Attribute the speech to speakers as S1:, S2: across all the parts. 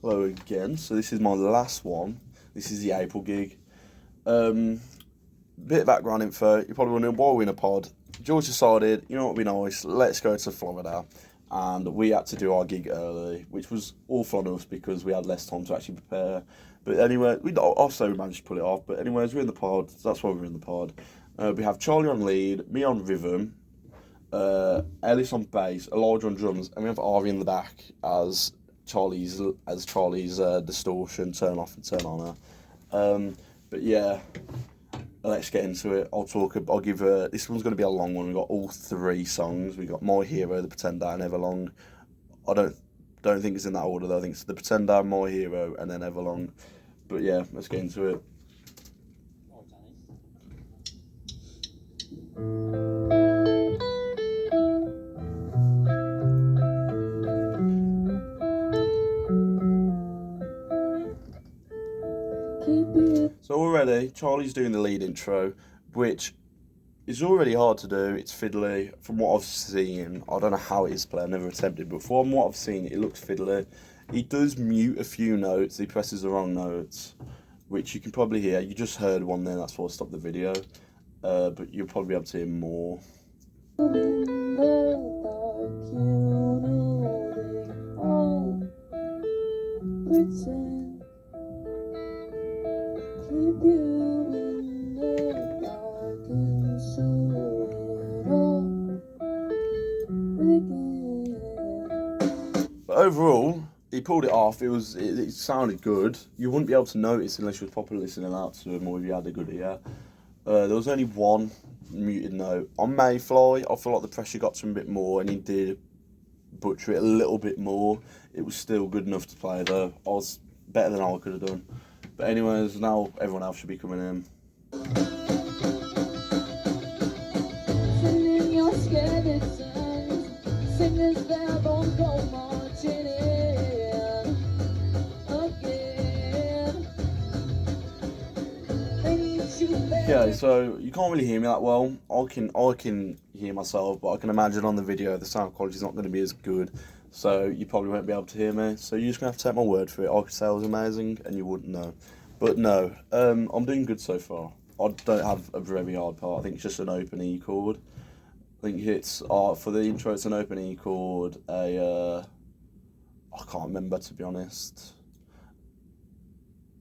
S1: Hello again. So this is my last one. This is the April gig. Bit of background info. You're probably wondering why we're in a pod. George decided, you know what would be nice, let's go to Florida. And we had to do our gig early, which was awful on us because we had less time to actually prepare. But anyway, we also managed to pull it off. But anyways, we're in the pod. So that's why we're in the pod. We have Charlie on lead, me on rhythm, Ellis on bass, Elijah on drums, and we have Ari in the back as Charlie's distortion turn off and turn on. But yeah, let's get into it. I'll give. This one's going to be a long one. We've got all three songs. We got My Hero, The Pretender, and Everlong. I don't think it's in that order though. I think it's The Pretender, My Hero, and then Everlong. But yeah, let's get into it. So already, Charlie's doing the lead intro, which is already hard to do. It's fiddly. From what I've seen, I don't know how it is played, I've never attempted, but from what I've seen, it looks fiddly. He does mute a few notes, he presses the wrong notes, which you can probably hear. You just heard one there, that's why I stopped the video. But you'll probably be able to hear more. But overall, he pulled it off. It sounded good. You wouldn't be able to notice unless you were properly listening out to him or if you had a good ear. There was only one muted note. On Mayfly, I feel like the pressure got to him a bit more and he did butcher it a little bit more. It was still good enough to play though. I was better than I could have done. But anyways, now everyone else should be coming in. Okay, so you can't really hear me that well. I can hear myself, but I can imagine on the video the sound quality is not going to be as good. So you probably won't be able to hear me. So you're just going to have to take my word for it. I could say I was amazing and you wouldn't know. But no, I'm doing good so far. I don't have a very hard part. I think it's just an open E chord. I think it's for the intro. It's an open E chord. I can't remember, to be honest.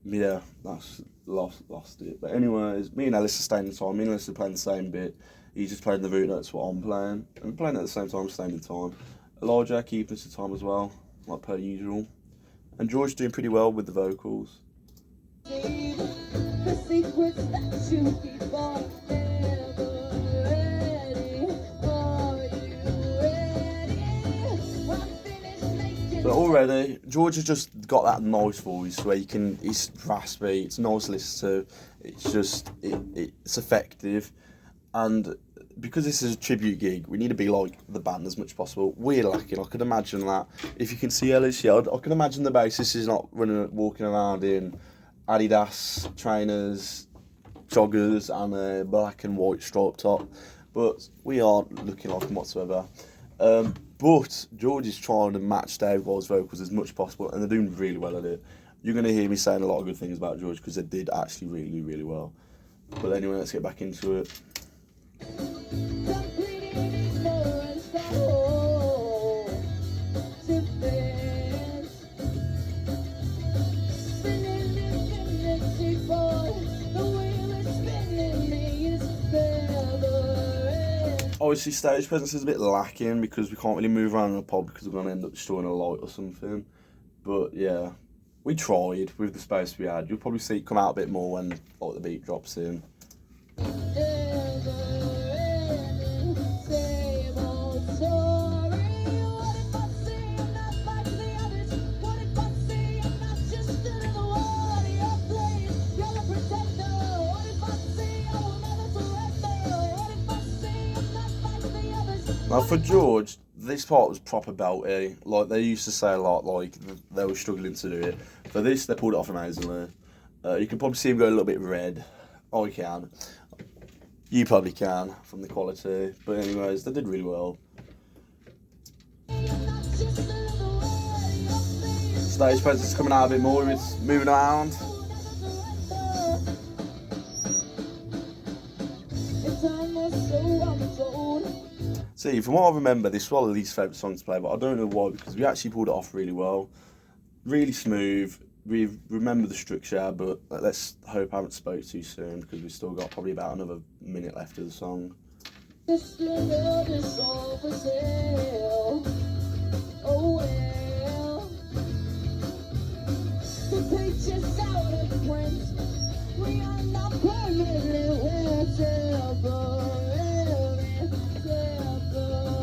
S1: Yeah, that's lost it. But anyways, me and Ellis are staying in time. Me and Ellis are playing the same bit. He's just playing the root notes what I'm playing. And we're playing at the same time, staying in time. Elijah keeping us to time as well, like per usual. And George doing pretty well with the vocals. So already, George has just got that nice voice where it's raspy, it's nice to listen to, it's effective, and because this is a tribute gig, we need to be like the band as much as possible. We're lacking. I could imagine that. If you can see Ellis here, I can imagine the bassist is not walking around in Adidas trainers, joggers, and a black and white striped top, but we aren't looking like them whatsoever. But George is trying to match Dave Grohl's vocals as much as possible, and they're doing really well at it. You're going to hear me saying a lot of good things about George because they did actually really, really well. But anyway, let's get back into it. Obviously, stage presence is a bit lacking because we can't really move around in a pod because we're going to end up destroying a light or something. But yeah, we tried with the space we had. You'll probably see it come out a bit more when the beat drops in. Now for George, this part was proper belty. Like they used to say a lot, like they were struggling to do it. For this, they pulled it off amazingly. You can probably see him go a little bit red. I can. You probably can from the quality. But anyways, they did really well. Stage presence coming out a bit more, it's moving around. See, from what I remember, this was my least favourite song to play, but I don't know why, because we actually pulled it off really well. Really smooth. We remember the structure, but let's hope I haven't spoke too soon, because we've still got probably about another minute left of the song. This love is all for sale. Oh well. The pictures out of print. We are not permanently, we're temporary. Temporary.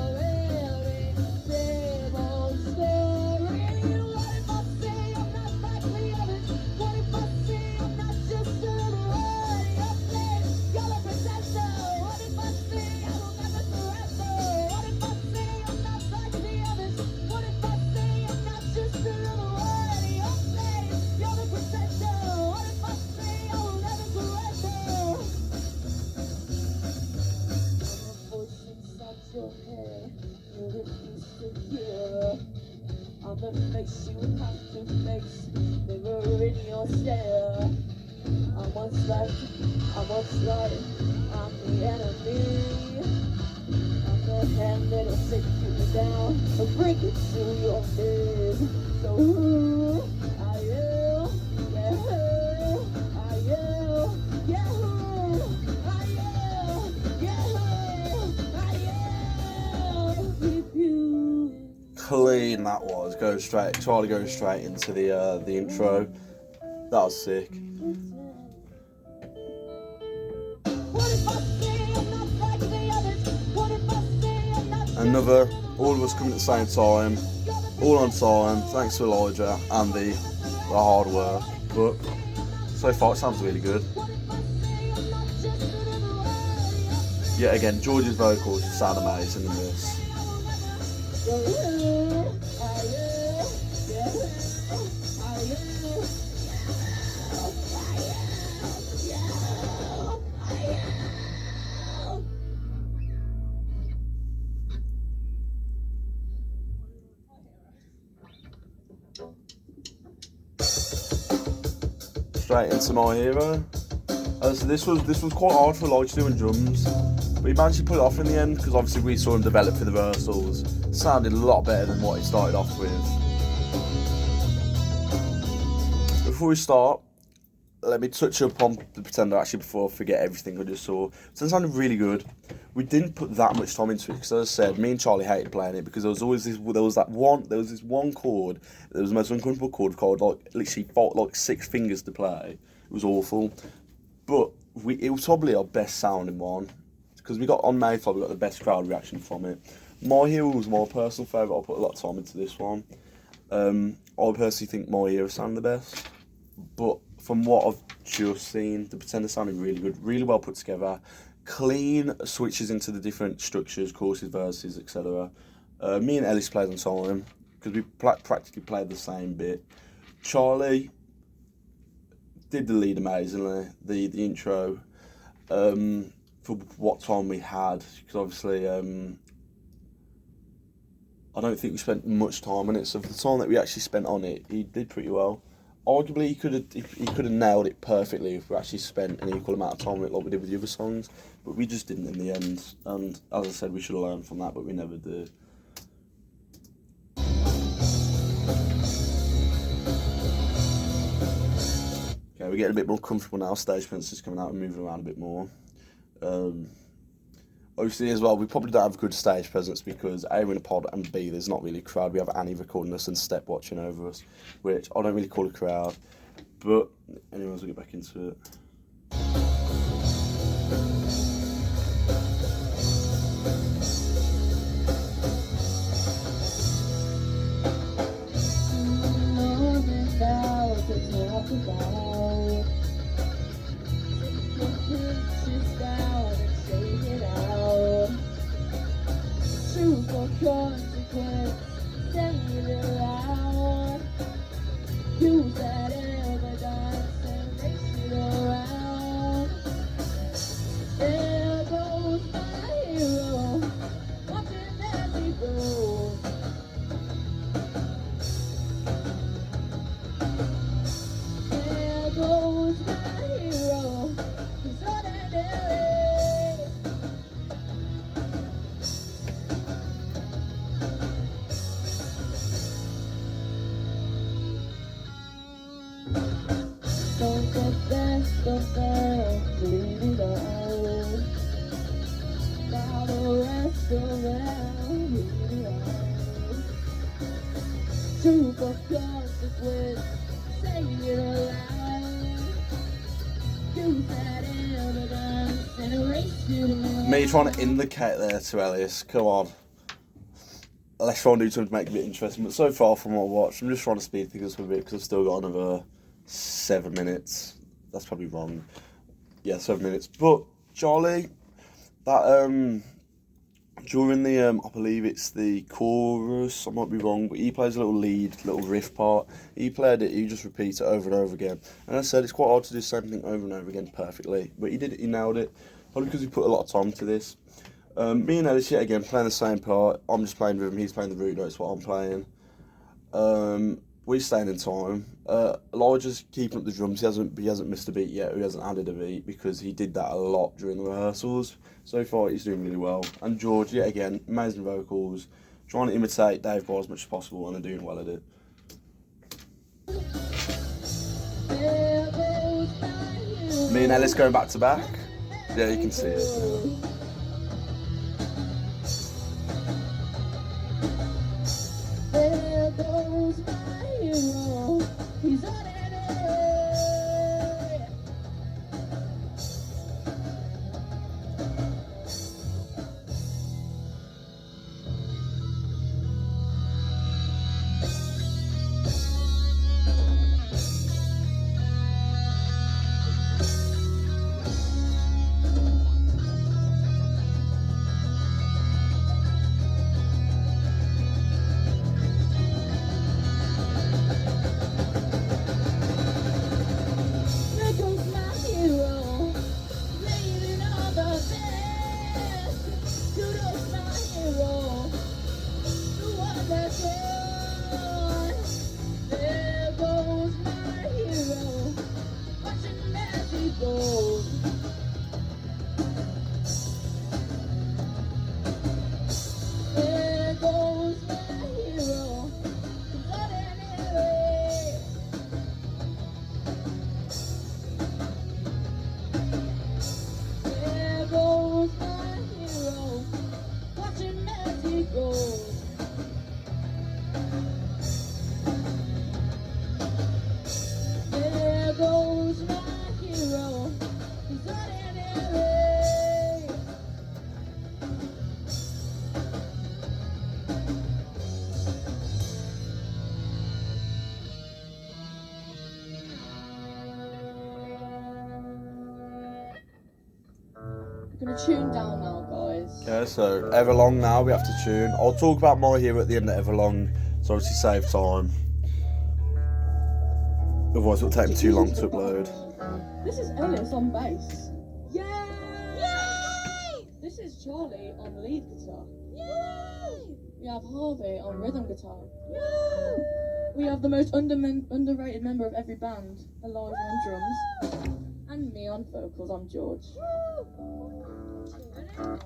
S1: Same old story. What if I say I'm not like the others? What if I say I'm not just another word? Your place, you're a pretender. What if I say I will never surrender? What if I say I'm not like the others? What if I say I'm not just another word? Your place, you're the pretender. What if I say I will never surrender? Voice inside your head, you refuse to hear. I'm the face you have to face, never in yourself. I'm what's right, I'm what's right, I'm the enemy. I'm the hand that'll take you down and bring it to your head. So who are you? Yeah, who are you? Yeah, who are you? Yeah, who are you? Keep you clean that was. Try to go straight into the intro. That was sick. Another, all of us coming at the same time, all on time, thanks to Elijah and the hard work. But so far it sounds really good. Yet again, George's vocals sound amazing in this. Straight into My Hero. So this was quite hard for Elijah doing drums, but he managed to pull it off in the end, because obviously we saw him develop for the rehearsals. It sounded a lot better than what he started off with. Before we start, let me touch upon the Pretender actually before I forget everything I just saw. So it sounded really good. We didn't put that much time into it, because as I said, me and Charlie hated playing it, because there was this one chord, there was the most uncomfortable chord called literally fought like 6 fingers to play. It was awful. But it was probably our best sounding one, because we got on Mayflower, we got the best crowd reaction from it. My Hero was my personal favourite. I put a lot of time into this one. I personally think My Hero sounded the best, but from what I've just seen, the Pretender sounded really good, really well put together, clean switches into the different structures, choruses, verses, etc. Me and Ellis played on time, because we practically played the same bit. Charlie did the lead amazingly, the intro, for what time we had, because obviously I don't think we spent much time on it, so for the time that we actually spent on it, he did pretty well. Arguably he could have nailed it perfectly if we actually spent an equal amount of time on it like we did with the other songs, but we just didn't in the end, and as I said, we should have learned from that, but we never did. Okay, we're getting a bit more comfortable now. Stage presence is coming out and moving around a bit more. Obviously, as well, we probably don't have good stage presence because A, we're in a pod, and B, there's not really a crowd. We have Annie recording us and Step watching over us, which I don't really call a crowd. But anyways, we'll get back into it. Consequence, say it aloud. Use that evidence and race it around. There goes my hero, watching as he goes.
S2: the best of them, leave it all. Now the rest of them, leave it all. Truth of consequence, say it aloud. Use that evidence and erase it all.
S1: Me trying to indicate there to Elias, come on. Let's try and do something to make it a bit interesting. But so far from what I watched, I'm just trying to speed things up a bit because I've still got another 7 minutes. That's probably wrong. Yeah, 7 minutes. But Charlie, that during the I believe it's the chorus, I might be wrong, but he plays a little lead, little riff part. He played it, he just repeats it over and over again. And I said it's quite hard to do the same thing over and over again perfectly. But he did it, he nailed it. Probably because he put a lot of time to this. Me and Ellis yet again playing the same part. I'm just playing with him, he's playing the root notes, what I'm playing. We're staying in time. Elijah's keeping up the drums. He hasn't missed a beat yet. He hasn't added a beat because he did that a lot during the rehearsals. So far, he's doing really well. And George, yet again, amazing vocals, trying to imitate Dave Ball as much as possible, and are doing well at it. Me and Ellis going back to back. Yeah, you can see it.
S2: There goes my hero. He's on it. There goes my hero. Leaving all the best. Kudos my hero. The one that's gone. There goes my hero. Watching as he goes. There goes my hero. He's on it anyway. There goes my hero, watching as he goes. There goes my hero, he's on it anyway. I'm gonna tune down now, guys.
S1: Okay, so Everlong now, we have to tune. I'll talk about my hero at the end of Everlong, so obviously save time. Otherwise it'll take me too long to upload.
S2: This is Ellis on bass. Yay! Yay! This is Charlie on lead guitar. Yay! We have Harvey on rhythm guitar. Yay! We have the most underrated member of every band, Elijah on drums. And me on vocals, I'm George. Cool. Right, let's go.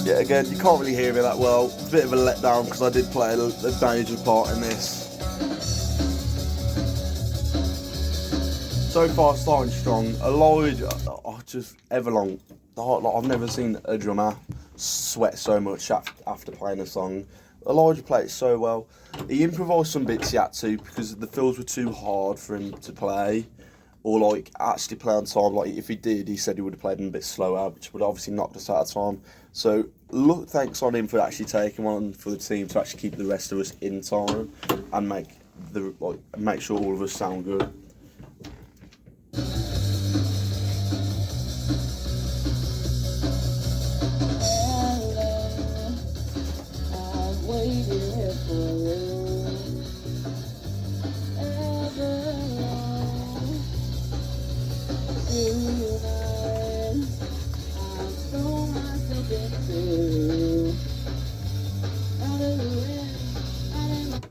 S1: Yeah, again, you can't really hear me that well. It's a bit of a letdown because I did play a major part in this. So far, starting strong. Elijah, just Everlong. I've never seen a drummer sweat so much after playing a song. Elijah played it so well. He improvised some bits he had to because the fills were too hard for him to play, or like actually play on time. Like if he did, he said he would have played them a bit slower, which would obviously knocked us out of time. So thanks on him for actually taking one for the team to actually keep the rest of us in time and make sure all of us sound good.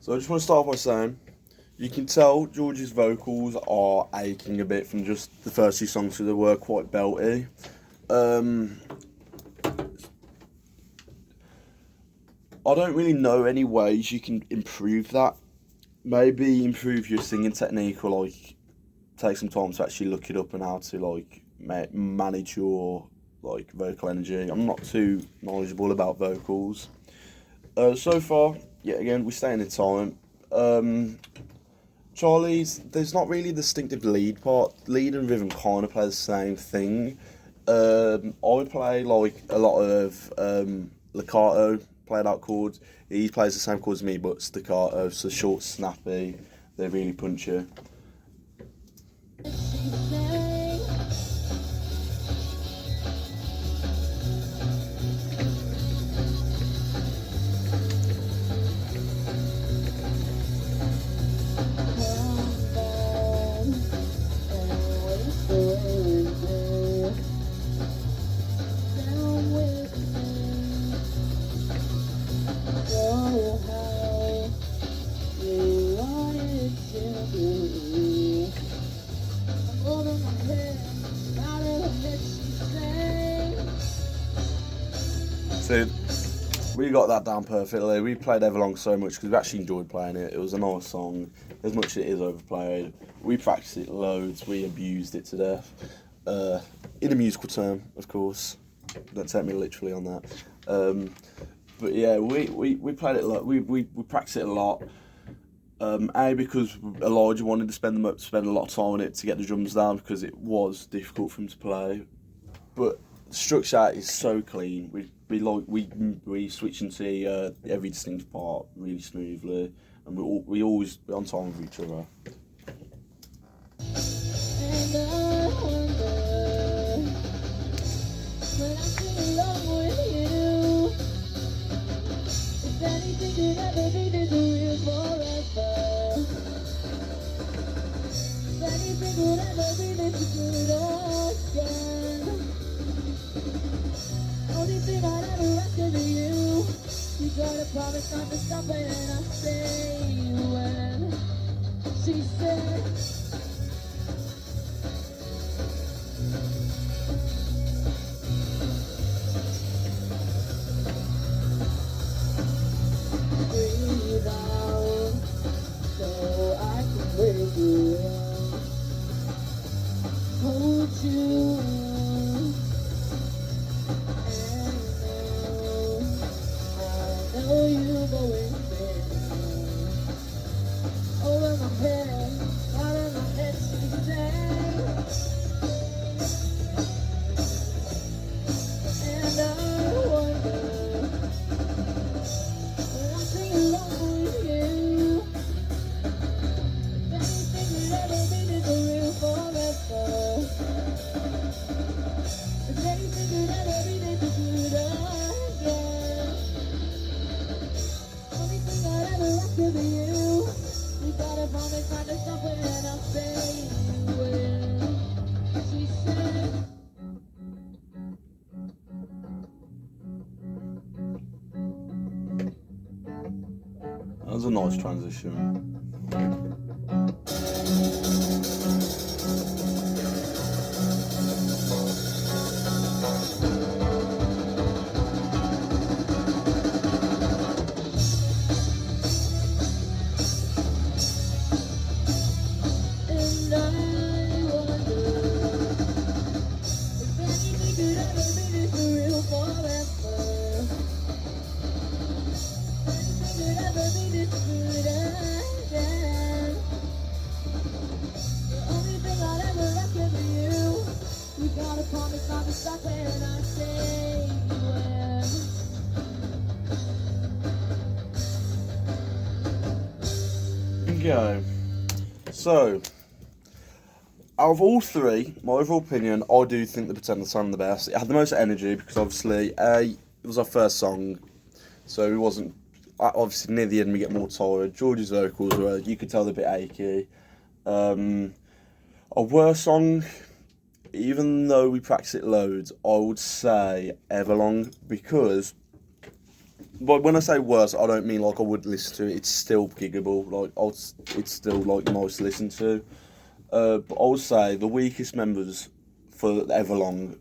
S1: So I just want to start by saying, you can tell George's vocals are aching a bit from just the first few songs, because they were quite belty. I don't really know any ways you can improve that. Maybe improve your singing technique, or like take some time to actually look it up and how to like manage your like vocal energy. I'm not too knowledgeable about vocals. So far, yet again, we're staying in time. Charlie's, there's not really a distinctive lead part. Lead and rhythm kind of play the same thing. I would play like a lot of legato, played out chords. He plays the same chords as me, but staccato, so short, snappy. They really punch you. So we got that down perfectly. We played Everlong so much because we actually enjoyed playing it. It was a nice song, as much as it is overplayed. We practiced it loads. We abused it to death. In a musical term, of course. Don't take me literally on that. But yeah, we played it a lot. We practiced it a lot. Because Elijah wanted to spend a lot of time on it to get the drums down, because it was difficult for him to play. But the structure is so clean. We switch into every distinct part really smoothly, and we always be on time with each other. And I wonder, when I sing along with you, if anything could ever be this real forever. If anything could ever be this good again. Only thing I'd ever ask of you, you gotta promise not to stop it, and I say when she said, breathe out so I can breathe you in, hold you. That was a nice transition. Okay, so out of all three, my overall opinion, I do think the Pretender sounded the best. It had the most energy because obviously it was our first song, so it wasn't, obviously near the end we get more tired. George's vocals were, you could tell they're a bit achy. A worse song, even though we practice it loads, I would say Everlong, because But when I say worse, I don't mean like I would listen to it. It's still giggable. Like it's still like nice to listen to. But I would say the weakest members for Everlong,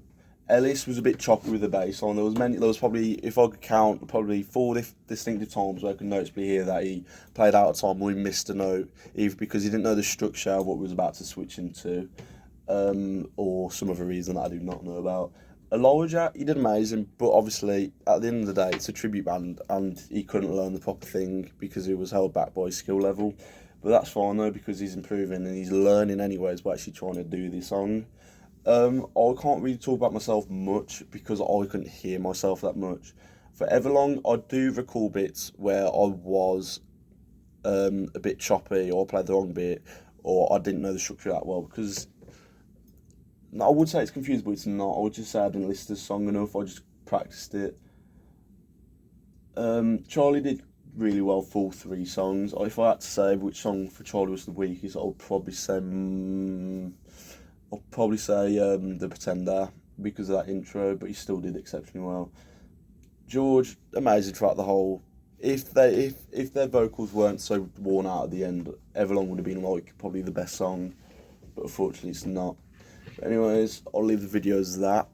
S1: Ellis was a bit choppy with the bass line. There was probably, if I could count, probably four distinctive times where I could noticeably hear that he played out of time or he missed a note, either because he didn't know the structure of what we was about to switch into, or some other reason that I do not know about. Elijah, he did amazing, but obviously at the end of the day, it's a tribute band, and he couldn't learn the proper thing because he was held back by his skill level. But that's fine though, because he's improving and he's learning anyways by actually trying to do this song. I can't really talk about myself much because I couldn't hear myself that much. For Everlong, I do recall bits where I was a bit choppy, or I played the wrong bit, or I didn't know the structure that well. Because I would say it's confused, but it's not. I would just say I didn't listen to the song enough. I just practiced it. Charlie did really well for all three songs. If I had to say which song for Charlie was the weakest, I would probably say The Pretender because of that intro, but he still did exceptionally well. George, amazing throughout the whole. If their vocals weren't so worn out at the end, Everlong would have been like probably the best song, but unfortunately it's not. But anyways, I'll leave the videos as that.